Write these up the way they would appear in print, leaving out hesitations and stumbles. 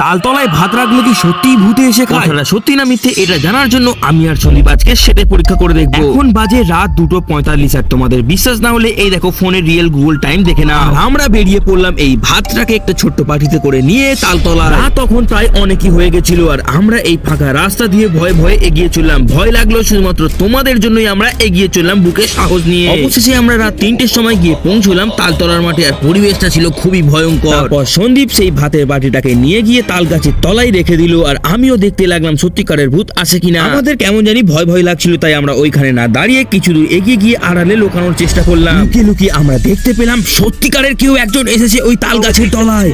তালতলায় ভাত রাখলে কি সত্যিই ভূতে এসে খায়? কথাটা সত্যি না মিথ্যে এটা জানার জন্য আমি আর সন্দীপ আজকে সেটাই পরীক্ষা করে দেখবো। এখন বাজে রাত 2:45 আর তোমাদের বিশ্বাস না হলে এই দেখো ফোনের রিয়েল গুগল টাইম দেখে না। আমরা বেরিয়ে পড়লাম এই ভাতটাকে একটা ছোট্ট পাটিতে করে নিয়ে তালতলা। রাত তখন প্রায় অনেকই হয়ে গেছিল আর আমরা এই ফাঁকা রাস্তা দিয়ে ভয়ে ভয়ে এগিয়ে চললাম। ভয় লাগলো শুধুমাত্র তোমাদের জন্যই আমরা এগিয়ে চললাম বুকে সাহস নিয়ে। অবশেষে আমরা রাত 3টের সময় গিয়ে পৌঁছলাম তালতলার মাঠে আর পরিবেশটা ছিল খুবই ভয়ঙ্কর। তারপর সন্দীপ সেই ভাতের বাটিটাকে নিয়ে গিয়ে তাল গাছের তলায় রেখে দিল আর আমিও দেখতে লাগলাম সত্যিকারের ভূত আসে কিনা। আমাদের কেমন জানি ভয় ভয় লাগছিল, তাই আমরা ওইখানে না দাঁড়িয়ে কিছু দূর এগিয়ে গিয়ে আড়ালে লুকানোর চেষ্টা করলাম। লুকিয়ে লুকিয়ে আমরা দেখতে পেলাম সত্যিকারের কেউ একজন এসেছে ওই তাল গাছের তলায়।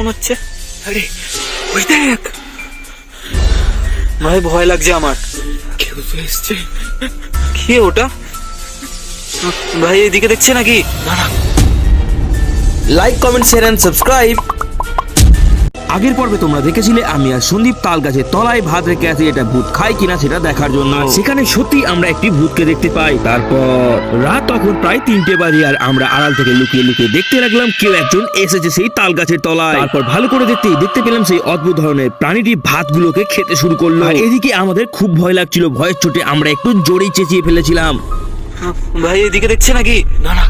আরে ওই দেখ ভাই, ভয় লাগছে আমার। কেউ তো এসছে। কে ওটা ভাই? এদিকে দেখছে নাকি? Like comment share and subscribe. আগের পর্বে তোমরা দেখেছিলে আমি আর সন্দীপ তাল গাছের তলায় ভাত রেখে আছি এটা ভূত খায় কিনা সেটা দেখার জন্য। সেখানে সত্যি আমরা একটি ভূতকে দেখতে পাই। তারপর রাত তখন প্রায় 3টে বাজে আর আমরা আড়াল থেকে লুকিয়ে লুকিয়ে দেখতে লাগলাম কেউ একজন এসেছে সেই তাল গাছের তলায়। তারপর ভালো করে দেখতে পেলাম সেই অদ্ভুত ধরনের প্রাণীটি ভাতগুলোকে খেতে শুরু করলো। আর এদিকে আমাদের খুব ভয় লাগছিল, ভয়ের চোটে আমরা একটু জোরেই চেঁচিয়ে ফেলেছিলাম, ভাই এদিকে দেখছে নাকি? না না।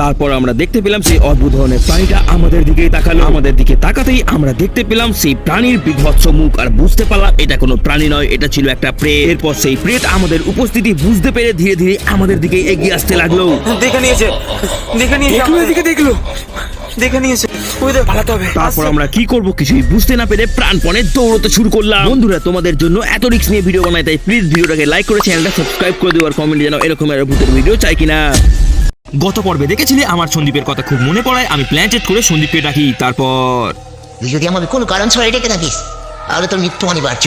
তারপর আমরা দেখতে পেলাম সেই অদ্ভুত ধরনের প্রাণীটা আমাদের দিকেই তাকালো। আমাদের দিকে তাকাতেই আমরা দেখতে পেলাম সেই প্রাণীর বিভৎস মুখ আর বুঝতে পারলাম এটা কোনো প্রাণী নয়, এটা ছিল একটা প্রেত। এরপর সেই প্রেত আমাদের উপস্থিতি বুঝতে পেরে ধীরে ধীরে আমাদের দিকে এগিয়ে আসতে লাগলো। দেখে নিয়েছে, দেখে নিয়েছে। ওদের পালাতে হবে। তারপর আমরা কি করব কিছুই বুঝতে না পেরে প্রাণপণে দৌড়তে শুরু করলাম। বন্ধুরা তোমাদের জন্য এত রিস্ক নিয়ে ভিডিও বানাই, তাই প্লিজ ভিডিওটাকে লাইক করে চ্যানেলটা সাবস্ক্রাইব করে দিও আর কমেন্টে জানাও এরকম আরো ভূতের ভিডিও চাই কিনা। গত পর্বে দেখেছিলে আমার সন্দীপের কথা খুব মনে পড়ায় আমি প্ল্যান চেট করে সন্দীপকে ডাকি। তারপর তুই যদি আমাকে কোনো কারণ ছাড়া ডেকে থাকিস তাহলে তোর মৃত্যু অনিবার্য।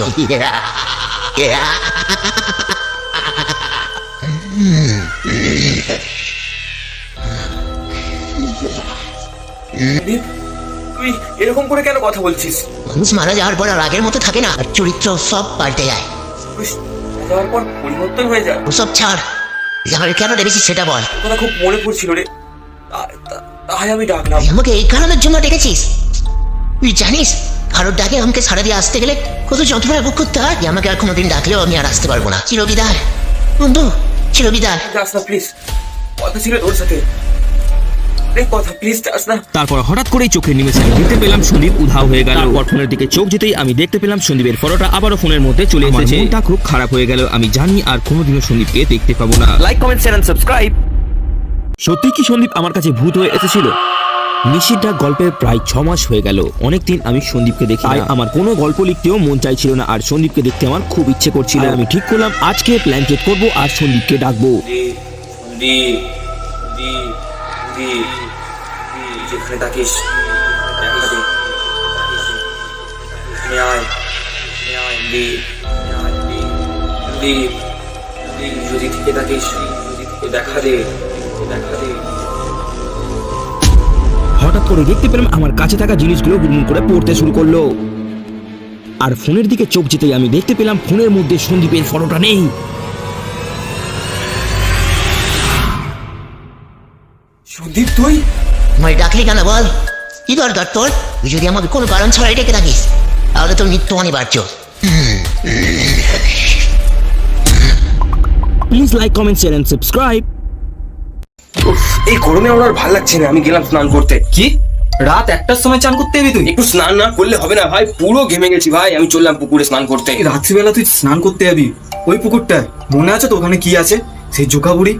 তুই এরকম করে কেন কথা বলছিস? মানুষ মারা যাওয়ার পর আর আগের মতো থাকে না, আর চরিত্র সব পাল্টে যায়। যাওয়ার পর পরিবর্তন হয়ে যায়। ওসব ছাড়, তুই আমাকে কেন ডেকেছিস সেটা বল। কথা খুব মনে পড়ছিল রে, তাই আমি ডাকলাম। তুই আমাকে এই কারণের জন্য ডেকেছিস? তুই জানিস কারোর ডাকে আমাকে সারা দিয়ে আসতে গেলে কত যন্ত্রণা ভোগ করতে হয়। আমাকে আর কোনোদিন ডাকলেও আমি আর আসতে পারবো না। চিরবিদায় বন্ধু, চিরবিদায়। যাস না প্লিজ, কথা ছিল তোর সাথে। কথা প্লিজ যাস না। তারপর হঠাৎ করেই চোখের নিমেষে আমি দেখতে পেলাম সন্দীপ উধাও হয়ে গেল। তারপর ফোনের দিকে চোখ যেতেই আমি দেখতে পেলাম সন্দীপের ফটোটা আবারও ফোনের মধ্যে চলে এসেছে। মনটা খুব খারাপ হয়ে গেল। আমি জানি আর কোনোদিনও সন্দীপকে দেখতে পাবো না। Like comment share and subscribe. সত্যি কি সন্দীপ আমার কাছে ভূত হয়ে এসেছিল? নিশিটা গল্পের প্রায় 6 মাস হয়ে গেল। অনেকদিন আমি সন্দীপকে দেখি না। আমার কোনো গল্প লিখতেও মন চাইছিল না আর সন্দীপকে দেখতে আমার খুব ইচ্ছে করছিল। আমি ঠিক করলাম আজকে প্ল্যান চেক করবো আর সন্দীপকে ডাকবো। যেখানে থাকিস যদি থেকে থাকিস দেখা দে। হঠাৎ করে দেখতে পেলাম আমার কাছে থাকা জিনিসগুলো গুনগুন করে পড়তে শুরু করলো আর ফোনের দিকে চোখ যেতেই আমি দেখতে পেলাম ফোনের মধ্যে সন্দীপের ফটোটা নেই। সন্দীপ তুই আমায় ডাকলি কেন বল? কি দরকার তোর? তুই যদি আমাকে কোনো কারণ ছাড়াই ডেকে থাকিস তাহলে তোর মৃত্যু অনিবার্য। Please like comment share and subscribe. এই গরমে আমার আর ভালো লাগছে না। আমি গেলাম স্নান করতে। কি রাত 1টার সময় চান করতে যাবি তুই? একটু স্নান না করলে হবে না ভাই, পুরো ঘেমে গেছি ভাই। আমি চললাম পুকুরে স্নান করতে। এই রাত্রিবেলা তুই স্নান করতে যাবি? ওই পুকুরটা মনে আছে তো? ওখানে কি আছে? সেই জোকা বুড়ি।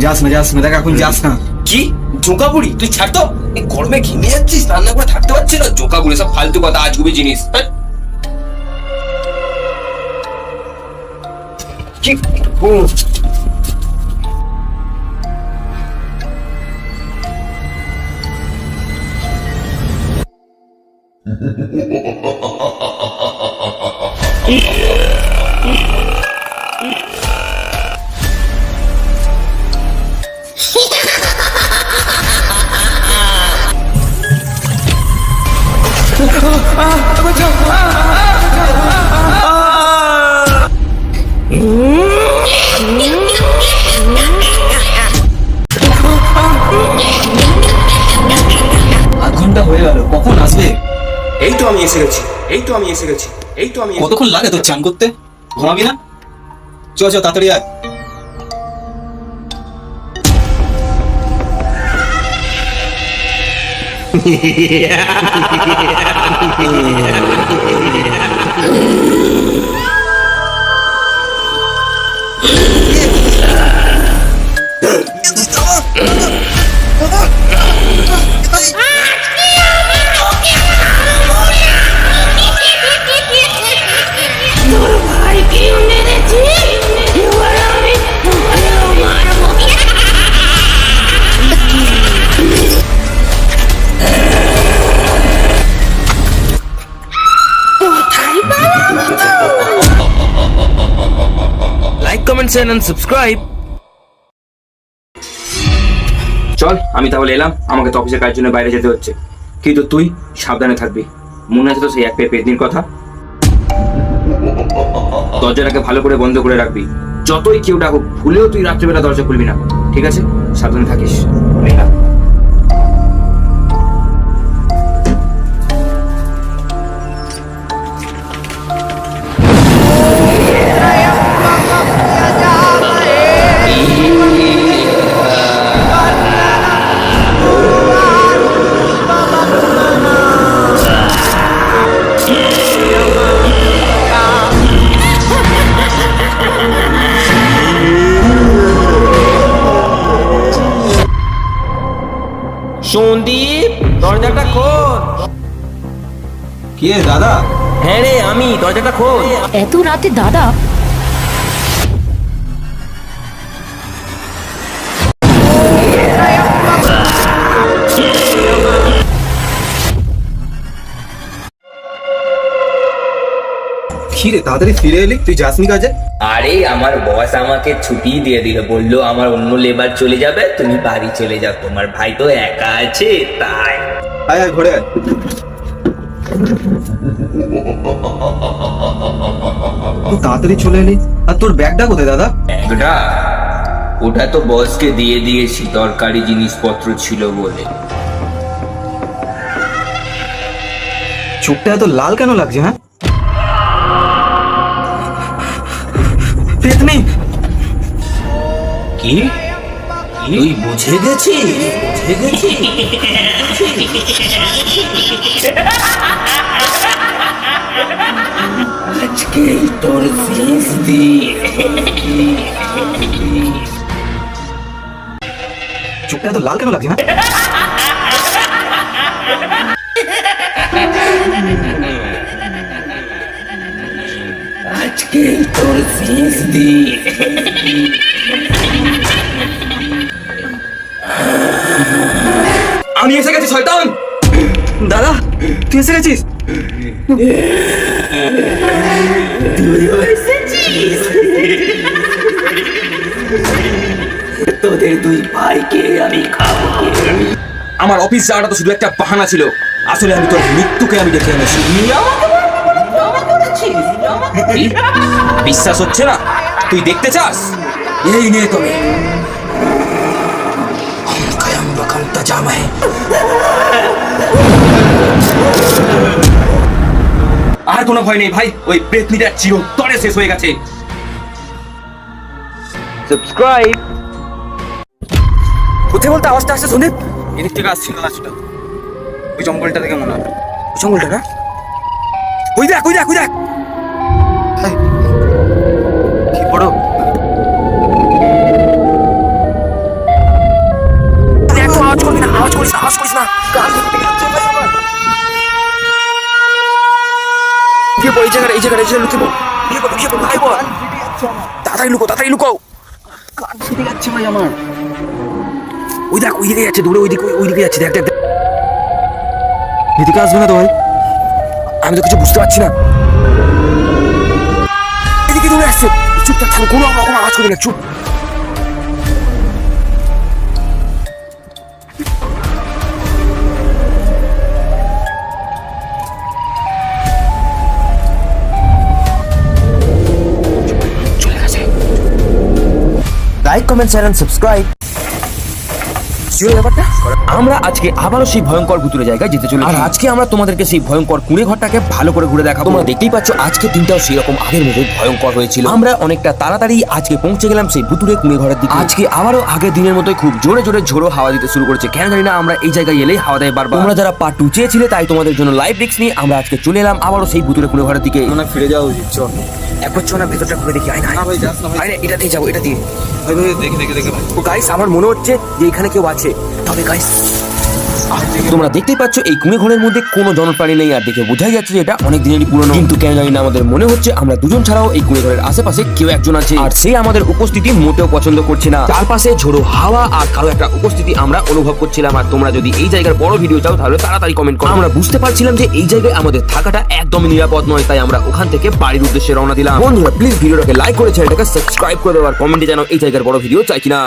যাস না দেখ, এখন যাস না। কি জোকা বুড়ি? তুই ছাড় তো, এই গরমে ঘেমে যাচ্ছিস, স্নান না করে থাকতে পারছি না। জোকা বুড়ি সব ফালতু কথা, আজগুবি জিনিস। কি আধ ঘন্টা হয়ে গেল, কখন আসবে? এই তো আমি এসে গেছি। এই তো আমি এসে গেছি, এই তো আমি কতক্ষণ লাগে তোর চান করতে? ঘুমাবি না? চ চ তাড়াতাড়ি আয়। তোর ভাইকে মেরেছি এবার আমি তোকেও মারবো। কোথায় পালাবো তুই? Like comment share and subscribe. চল আমি তাহলে এলাম, আমাকে তো অফিসের কাজের জন্য বাইরে যেতে হচ্ছে। কিন্তু তুই সাবধানে থাকবি, মনে আছে তো সেই এক পেয়ে পেতনির কথা? দরজাটাকে ভালো করে বন্ধ করে রাখবি, যতই কেউ ডাকুক ভুলেও তুই রাত্রিবেলা দরজা খুলবি না, ঠিক আছে? সাবধানে থাকিস। এলাম। সন্দীপ, দরজাটা খোল। কি রে দাদা? হ্যাঁ রে, আমি, দরজাটা খোল। এত রাতে দাদা? কি রে তাড়াতাড়ি ফিরে এলি? তুই যাসনি কাজে? আরে আমার বস আমাকে ছুটি দিয়ে দিল, বললো আমার অন্য লেবার চলে যাবে, তুমি বাড়ি চলে যাও, তোমার ভাই তো একা আছে তাই। আয় আয় ঘরে আয়। তুই তাড়াতাড়ি চলে এলি, আর তোর ব্যাগটা কোথায় দাদা? একটা ওটা তো বসকে দিয়ে দিয়েছি, দরকারি জিনিসপত্র ছিল বলে। চোখটা এত লাল কেন লাগছে? হ্যাঁ, পেতনি। কি তুই বুঝে গেছিস? আজকেই তোর শেষ দিন। চোখটা এত লাল কেন লাগছে? হ্যাঁ, আজকেই তোর শেষ দিন। আমি এসে গেছি শয়তান। দাদা তুই এসে গেছিস? তোদের দুই ভাইকে আমি খাবো। আমার অফিস যাওয়াটা তো শুধু একটা বাহানা ছিল, আসলে আমি তোর মৃত্যুকে আমি দেখে এনেছি। বিশ্বাস হচ্ছে না? তুই দেখতে চাস? এই নে তবে। আর কোনো ভয় নেই ভাই, ওই পেতনিটা চিরতরে শেষ হয়ে গেছে। সাবস্ক্রাইব। কোথায় বলতে আওয়াজটা আসছে সন্দীপ? এদিক থেকে আসছিল আওয়াজটা, ওই জঙ্গলটা থেকে মনে হয়। জঙ্গলটা না? ওই দেখ ওই দেখ ওই দেখ। কি বড়? একটু আওয়াজ করবি না, আওয়াজ করিস না, আওয়াজ করিস না। কান ফেটে যাচ্ছে ভাই আমার। লুকিয়ে পড়, এই জায়গায় লুকিয়ে পড়, লুকিয়ে পড় ভাই বল। তাড়াতাড়ি লুকো, তাড়াতাড়ি লুকাও। কান ফেটে যাচ্ছে ভাই আমার। ওই দেখ ওইদিকে যাচ্ছে, দূরে ওইদিকে যাচ্ছে, দেখ দেখ দেখ। এদিকে আসবে না তো ভাই? আমি তো কিছু বুঝতে পারছি না। এদিকে দূরে আসছে। চুপ থাক, কোনো রকম আওয়াজ করবি না, চুপ। Like comment share and subscribe. বুঝতে পেরে ব্যাপারটা? আমরা আজকে আবারও সেই ভয়ঙ্কর ভুতুরে জায়গায় যেতে চলেছি আর আজকে আমরা তোমাদেরকে সেই ভয়ঙ্কর কুঁড়ে ঘরটাকে ভালো করে ঘুরে দেখাবো। তোমরা দেখতেই পাচ্ছ আজকে দিনটাও সেরকম আগের মতো ভয়ঙ্কর হয়েছিল। আমরা অনেকটা তাড়াতাড়ি আজকে পৌঁছে গেলাম সেই ভুতুরে কুঁড়ে ঘরের দিকে। আজকে আবারও আগের দিনের মতোই খুব জোরে জোরে ঝোড়ো হাওয়া দিতে শুরু করেছে। কেন জানি না আমরা এই জায়গায় এলেই হাওয়া দেয় বারবার। তোমরা যারা পার্ট 2 চেয়েছিলে তাই তোমাদের জন্য লাইভ রিস্ক নিয়ে আমরা আজকে চলে এলাম আবারও সেই ভুতুরে কুঁড়ে ঘরের দিকে। মনে হয় ফিরে যাওয়া উচিত। চল একবার চল না ভেতরটা ঘুরে দেখি। আয় না না ভাই, যাস না ভাই। আয় না, এটা দিয়ে যাবো, এটা দিয়ে। ভাই ভাই, দেখে দেখে দেখে ভাই। ও গাইস, আমার মনে হচ্ছে যে এখানে কেউ আছে। তবে গাইস তোমরা দেখতেই পাচ্ছ এই কুঁড়ে ঘরের মধ্যে কোনো জনপ্রাণী নেই আর দেখে বোঝাই যাচ্ছে যে এটা অনেক দিনেরই পুরনো। কিন্তু কেন জানি না আমাদের মনে হচ্ছে আমরা দুজন ছাড়াও এই কুঁড়ে ঘরের আশেপাশে কেউ একজন আছে আর সে আমাদের উপস্থিতি মোটেও পছন্দ করছে না। চারপাশে ঝোড়ো হাওয়া আর কারো একটা উপস্থিতি আমরা অনুভব করছিলাম। আর তোমরা যদি এই জায়গার বড় ভিডিও চাও তাহলে তাড়াতাড়ি কমেন্ট করো। আমরা বুঝতে পারছিলাম যে এই জায়গায় আমাদের থাকাটা একদমই নিরাপদ নয়, তাই আমরা ওখান থেকে বাড়ির উদ্দেশ্যে রওনা দিলাম। বন্ধুরা প্লিজ ভিডিওটাকে লাইক করে চ্যানেলটাকে সাবস্ক্রাইব করে দেওয়ার কমেন্টে জানাও এই জায়গার বড় ভিডিও চাই কিনা।